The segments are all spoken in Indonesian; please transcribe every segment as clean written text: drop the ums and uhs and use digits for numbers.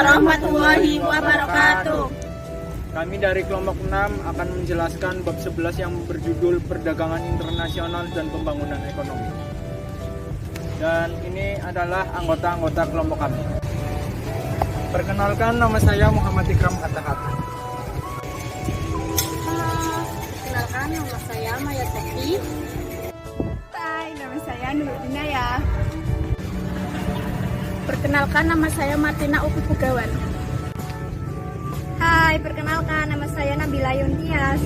warahmatullahi wabarakatuh. Kami dari kelompok 6 akan menjelaskan bab 11 yang berjudul Perdagangan Internasional dan Pembangunan Ekonomi. Dan ini adalah anggota-anggota kelompok kami. Perkenalkan, nama saya Muhammad Ikram Atahat. Perkenalkan, nama saya Maya Sofi. Hai, nama saya Nurudina ya. Perkenalkan, nama saya Martina Upi Pugawan. Hai, perkenalkan, nama saya Nabila Yuntias.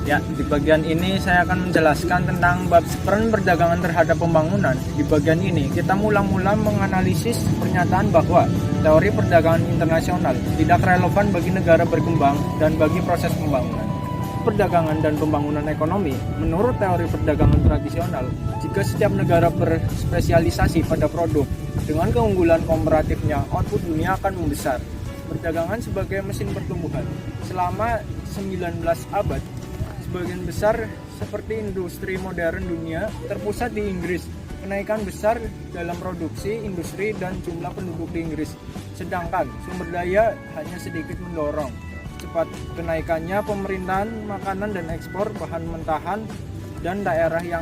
Ya, di bagian ini saya akan menjelaskan tentang bab peran perdagangan terhadap pembangunan. Di bagian ini, kita mula-mula menganalisis pernyataan bahwa teori perdagangan internasional tidak relevan bagi negara berkembang dan bagi proses pembangunan. Perdagangan dan pembangunan ekonomi, menurut teori perdagangan tradisional, jika setiap negara berspesialisasi pada produk dengan keunggulan komparatifnya, output dunia akan membesar. Perdagangan sebagai mesin pertumbuhan. Selama 19 abad, sebagian besar seperti industri modern dunia terpusat di Inggris. Kenaikan besar dalam produksi, industri, dan jumlah penduduk di Inggris. Sedangkan sumber daya hanya sedikit mendorong cepat kenaikannya pemerintahan makanan dan ekspor bahan mentahan, dan daerah yang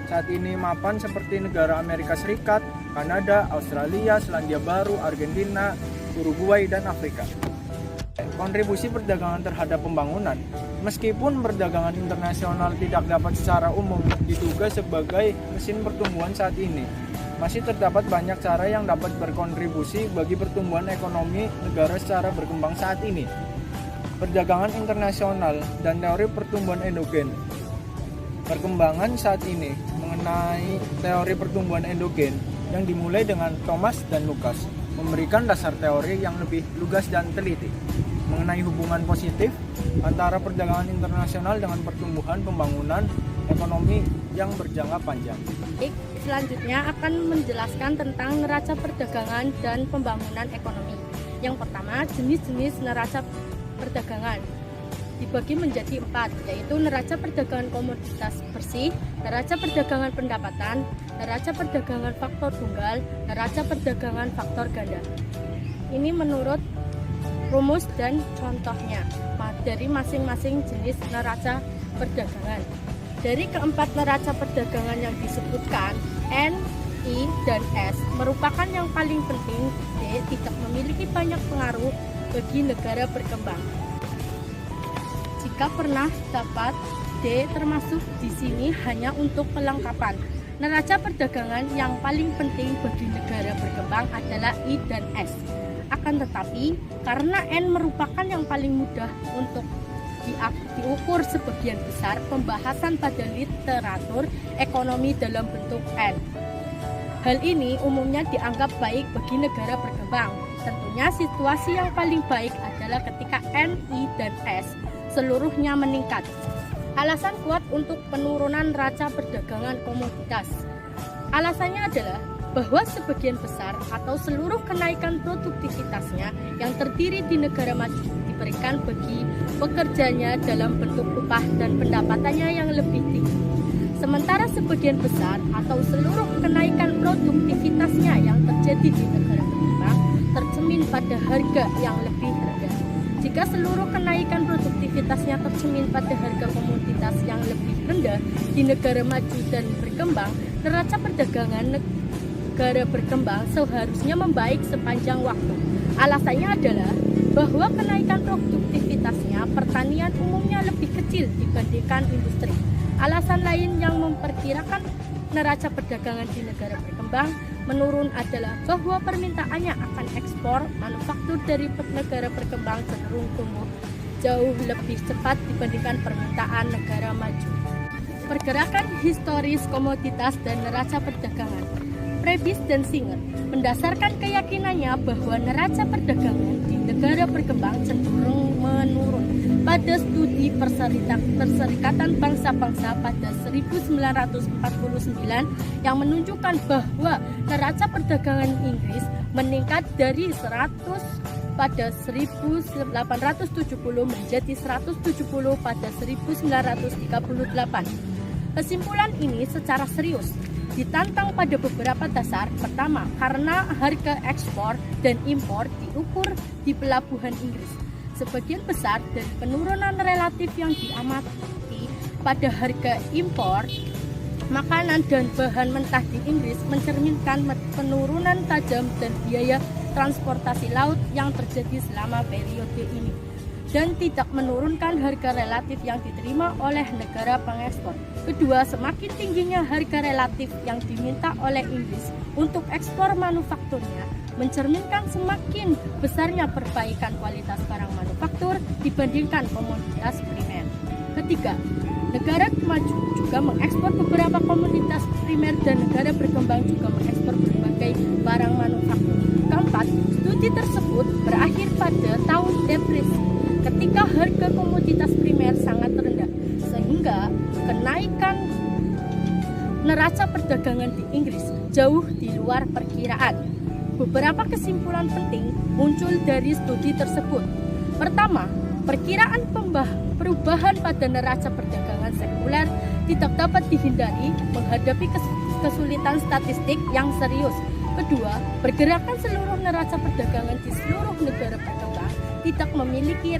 saat ini mapan seperti negara Amerika Serikat, Kanada, Australia, Selandia Baru, Argentina, Uruguay, dan Afrika. Kontribusi perdagangan terhadap pembangunan. Meskipun perdagangan internasional tidak dapat secara umum diduga sebagai mesin pertumbuhan saat ini, masih terdapat banyak cara yang dapat berkontribusi bagi pertumbuhan ekonomi negara secara berkembang saat ini. Perdagangan internasional dan teori pertumbuhan endogen. Perkembangan saat ini mengenai teori pertumbuhan endogen yang dimulai dengan Thomas dan Lucas memberikan dasar teori yang lebih lugas dan teliti mengenai hubungan positif antara perdagangan internasional dengan pertumbuhan pembangunan ekonomi yang berjangka panjang. Selanjutnya akan menjelaskan tentang neraca perdagangan dan pembangunan ekonomi. Yang pertama, jenis-jenis neraca perdagangan dibagi menjadi 4, yaitu neraca perdagangan komoditas bersih, neraca perdagangan pendapatan, neraca perdagangan faktor tunggal, neraca perdagangan faktor ganda. Ini menurut rumus dan contohnya dari masing-masing jenis neraca perdagangan. Dari keempat neraca perdagangan yang disebutkan, N, I, dan S merupakan yang paling penting. D tidak memiliki banyak pengaruh bagi negara berkembang. Jika pernah dapat, D termasuk di sini hanya untuk kelengkapan. Neraca perdagangan yang paling penting bagi negara berkembang adalah I dan S. Akan tetapi, karena N merupakan yang paling mudah untuk diukur sebagian besar, pembahasan pada literatur ekonomi dalam bentuk N. Hal ini umumnya dianggap baik bagi negara berkembang. Tentunya situasi yang paling baik adalah ketika N, I, dan S seluruhnya meningkat. Alasan kuat untuk penurunan neraca perdagangan komoditas. Alasannya adalah bahwa sebagian besar atau seluruh kenaikan produktivitasnya yang terdiri di negara maju diberikan bagi pekerjanya dalam bentuk upah dan pendapatannya yang lebih tinggi. Sementara sebagian besar atau seluruh kenaikan produktivitasnya yang terjadi di negara berkembang tercermin pada harga yang lebih rendah. Jika seluruh kenaikan produktivitasnya tercermin pada harga komoditas yang lebih rendah di negara maju dan berkembang, neraca perdagangan negara berkembang seharusnya membaik sepanjang waktu. Alasannya adalah bahwa kenaikan produktivitasnya pertanian umumnya lebih kecil dibandingkan industri. Alasan lain yang memperkirakan neraca perdagangan di negara berkembang menurun adalah bahwa permintaannya akan ekspor manufaktur dari negara berkembang cenderung tumbuh jauh lebih cepat dibandingkan permintaan negara maju. Pergerakan historis komoditas dan neraca perdagangan. Prebis dan Singer mendasarkan keyakinannya bahwa neraca perdagangan di negara berkembang cenderung menurun. Pada studi Perserikatan Bangsa-Bangsa pada 1949 yang menunjukkan bahwa neraca perdagangan Inggris meningkat dari 100 pada 1870 menjadi 170 pada 1938. Kesimpulan ini secara serius ditantang pada beberapa dasar. Pertama, karena harga ekspor dan impor diukur di pelabuhan Inggris. Sebagian besar dari penurunan relatif yang diamati pada harga impor makanan dan bahan mentah di Inggris mencerminkan penurunan tajam dan biaya transportasi laut yang terjadi selama periode ini, dan tidak menurunkan harga relatif yang diterima oleh negara pengekspor. Kedua, semakin tingginya harga relatif yang diminta oleh Inggris untuk ekspor manufakturnya mencerminkan semakin besarnya perbaikan kualitas barang manufaktur dibandingkan komoditas primer. Ketiga, negara maju juga mengekspor beberapa komoditas primer dan negara berkembang juga mengekspor berbagai barang manufaktur. Keempat, studi tersebut berakhir pada tahun depresi ketika harga komoditas primer sangat rendah, sehingga kenaikan neraca perdagangan di Inggris jauh di luar perkiraan. Beberapa kesimpulan penting muncul dari studi tersebut. Pertama, perkiraan perubahan pada neraca perdagangan sekuler tidak dapat dihindari menghadapi kesulitan statistik yang serius. Kedua, pergerakan seluruh neraca perdagangan di seluruh negara berkembang tidak memiliki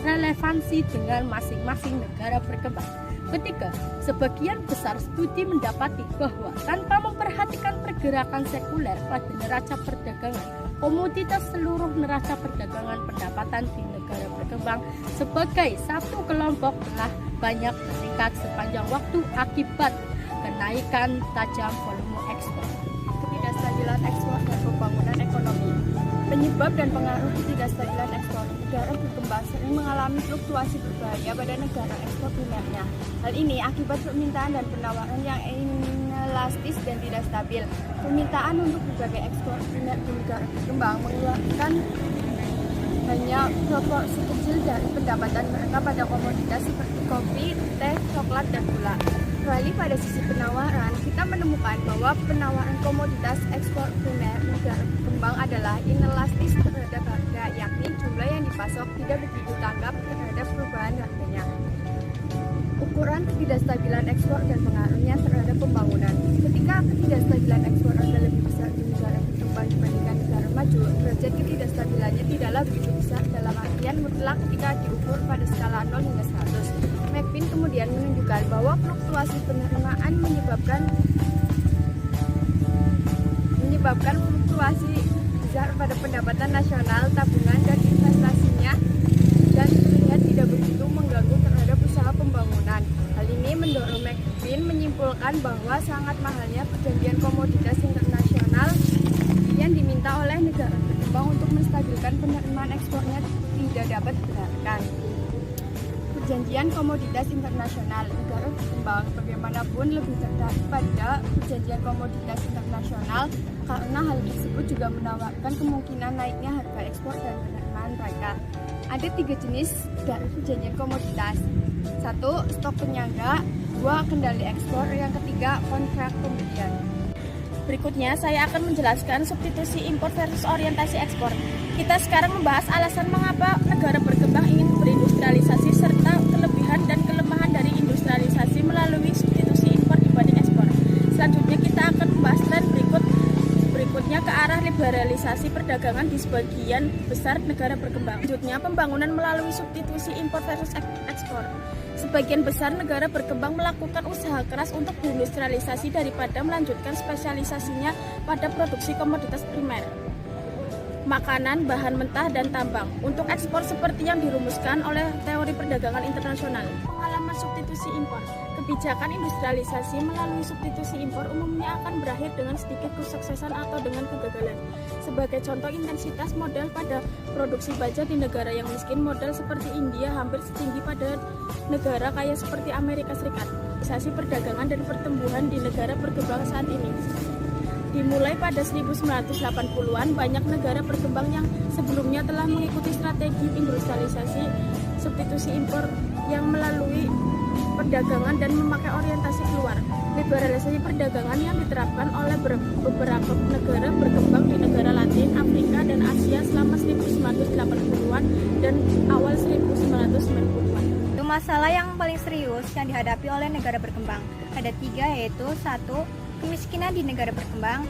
relevansi dengan masing-masing negara berkembang. Ketiga, sebagian besar studi mendapati bahwa tanpa memperhatikan pergerakan sekuler pada neraca perdagangan, komoditas seluruh neraca perdagangan pendapatan di negara berkembang sebagai satu kelompok telah banyak meningkat sepanjang waktu akibat kenaikan tajam volume ekspor. Ketidakstabilan ekspor dan pembangunan ekonomi. Penyebab dan pengaruh ketidakstabilan ekspor. Negara berkembang sering mengalami fluktuasi berbahaya pada negara ekspor primernya. Hal ini akibat permintaan dan penawaran yang inelastis dan tidak stabil. Permintaan untuk berbagai ekspor primer di negara berkembang mengeluarkan hanya proporsi kecil dari pendapatan mereka pada komoditas seperti kopi, teh, coklat, dan gula. Kembali pada sisi penawaran, kita menemukan bahwa penawaran komoditas ekspor primer negara berkembang adalah inelastis terhadap harga, yakni jumlah yang dipasok tidak begitu tanggap terhadap perubahan harganya. Ukuran ketidakstabilan ekspor dan pengaruhnya terhadap pembangunan. Ketika ketidakstabilan ekspor adalah lebih besar di negara berkembang dibandingkan negara maju, derajat ketidakstabilannya tidaklah begitu besar dalam artian mutlak ketika diukur pada skala 0 hingga 100. McPin kemudian menunjukkan bahwa fluktuasi penerimaan menyebabkan fluktuasi besar pada pendapatan nasional, tabungan, dan investasinya, dan terlihat tidak begitu mengganggu terhadap usaha pembangunan. Hal ini mendorong McPin menyimpulkan bahwa sangat mahalnya perjanjian komoditas internasional yang diminta oleh negara berkembang untuk menstabilkan penerimaan ekspornya tidak dapat dibenarkan. Perjanjian komoditas internasional. Negara berkembang bagaimanapun lebih tertarik pada perjanjian komoditas internasional karena hal tersebut juga menawarkan kemungkinan naiknya harga ekspor dan penerimaan mereka. Ada 3 jenis dari perjanjian komoditas. 1. Stok penyangga. 2. Kendali ekspor. Yang ketiga, kontrak pembelian. Berikutnya saya akan menjelaskan substitusi impor versus orientasi ekspor. Kita sekarang membahas alasan mengapa negara berkembang ingin berindustrialisasi serta kelebihan dan kelemahan dari industrialisasi melalui substitusi impor dibanding ekspor. Selanjutnya kita akan membahas tren berikutnya ke arah liberalisasi perdagangan di sebagian besar negara berkembang. Selanjutnya pembangunan melalui substitusi impor versus ekspor. Sebagian besar negara berkembang melakukan usaha keras untuk industrialisasi daripada melanjutkan spesialisasinya pada produksi komoditas primer, makanan, bahan mentah, dan tambang untuk ekspor seperti yang dirumuskan oleh teori perdagangan internasional. Pengalaman substitusi impor. Kebijakan industrialisasi melalui substitusi impor umumnya akan berakhir dengan sedikit kesuksesan atau dengan kegagalan. Sebagai contoh, intensitas modal pada produksi baja di negara yang miskin modal seperti India hampir setinggi pada negara kaya seperti Amerika Serikat. Organisasi perdagangan dan pertumbuhan di negara berkembang saat ini. Dimulai pada 1980-an, banyak negara berkembang yang sebelumnya telah mengikuti strategi industrialisasi substitusi impor yang melalui perdagangan dan memakai orientasi keluar. Liberalisasi perdagangan yang diterapkan oleh beberapa negara berkembang di negara Latin, Afrika, dan Asia selama 1980-an dan awal 1990-an. Masalah yang paling serius yang dihadapi oleh negara berkembang ada 3, yaitu 1. Kemiskinan di negara berkembang.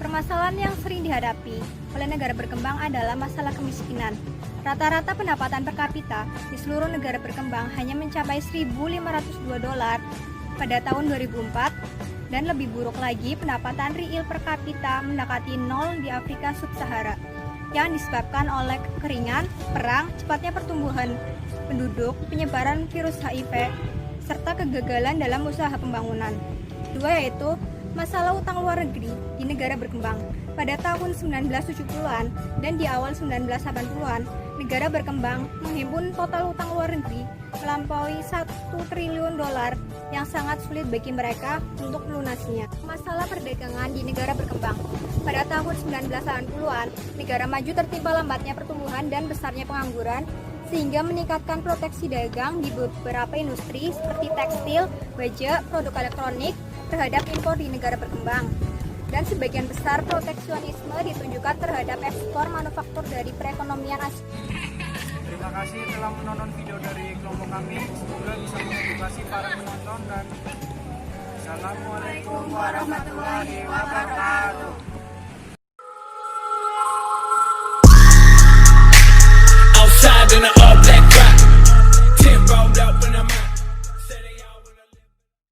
Permasalahan yang sering dihadapi oleh negara berkembang adalah masalah kemiskinan. Rata-rata pendapatan per kapita di seluruh negara berkembang hanya mencapai $1.502 pada tahun 2004, dan lebih buruk lagi pendapatan real per kapita mendekati nol di Afrika Sub-Sahara yang disebabkan oleh kekeringan, perang, cepatnya pertumbuhan penduduk, penyebaran virus HIV, serta kegagalan dalam usaha pembangunan. Kedua yaitu masalah utang luar negeri di negara berkembang. Pada tahun 1970-an dan di awal 1980-an, negara berkembang menghimpun total utang luar negeri melampaui $1 triliun yang sangat sulit bagi mereka untuk melunasinya. Masalah perdagangan di negara berkembang. Pada tahun 1980-an, negara maju tertimpa lambatnya pertumbuhan dan besarnya pengangguran, sehingga meningkatkan proteksi dagang di beberapa industri seperti tekstil, baja, produk elektronik terhadap impor di negara berkembang. Dan sebagian besar proteksionisme ditunjukkan terhadap ekspor manufaktur dari perekonomian Asia. Terima kasih telah menonton video dari kelompok kami. Semoga bisa memotivasi para penonton dan Assalamualaikum warahmatullahi wabarakatuh. Outside in the